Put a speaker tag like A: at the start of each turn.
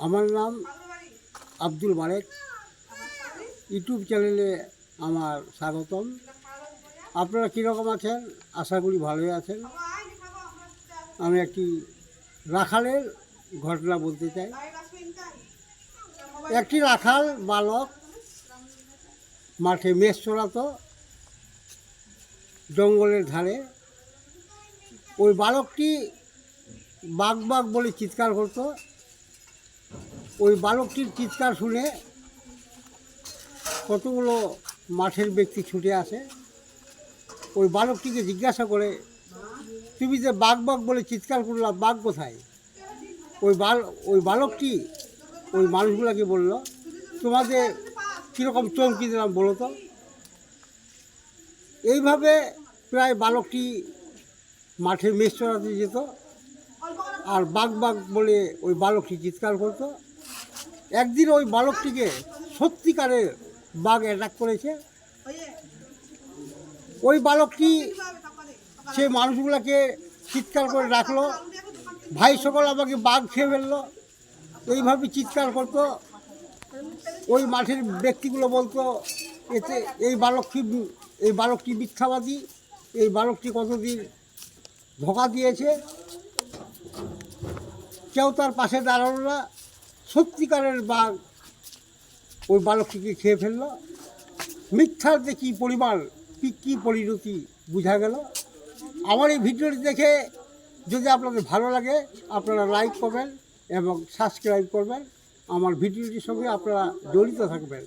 A: আমার নাম আব্দুল মালেক। ইউটিউব চ্যানেলে আমার স্বাগতম। আপনারা কীরকম আছেন? আশা করি ভালোই আছেন। আমি একটি রাখালের ঘটনা বলতে চাই। একটি রাখাল বালক মাঠে মেষ চড়াতো জঙ্গলের ধারে। ওই বালকটি বাঘ বাঘ বলে চিৎকার করতো। ওই বালকটির চিৎকার শুনে কতগুলো মাঠের ব্যক্তি ছুটে আসে। ওই বালকটিকে জিজ্ঞাসা করে, তুমি যে বাঘ বাঘ বলে চিৎকার করলা, বাঘ কোথায়? ওই বালকটি ওই মানুষগুলোকে বলল, তোমাদের কীরকম চমকি দিলাম বলো তো। এইভাবে প্রায় বালকটি মাঠে মেষ চড়াতে যেত আর বাঘ বাঘ বলে ওই বালকটি চিৎকার করতো। একদিন ওই বালকটিকে সত্যিকারের বাঘ অ্যাটাক করেছে। ওই বালকটি সে মানুষগুলোকে চিৎকার করে ডাকলো, ভাই সকল আমাকে বাঘ খেয়ে ফেললো। এইভাবে চিৎকার করতো। ওই মাঠের ব্যক্তিগুলো বলতো, এতে এই বালকটি মিথ্যাবাদী, এই বালকটি কতদিন ধোঁকা দিয়েছে। কেউ তার পাশে দাঁড়ালো না। সত্যিকারের বাঘ ওই বালকটিকে খেয়ে ফেললো। মিথ্যার যে কী পরিমাণ, কী পরিণতি বোঝা গেল। আমার এই ভিডিওটি দেখে যদি আপনাদের ভালো লাগে, আপনারা লাইক করবেন এবং সাবস্ক্রাইব করবেন। আমার ভিডিওটির সঙ্গে আপনারা জড়িত থাকবেন।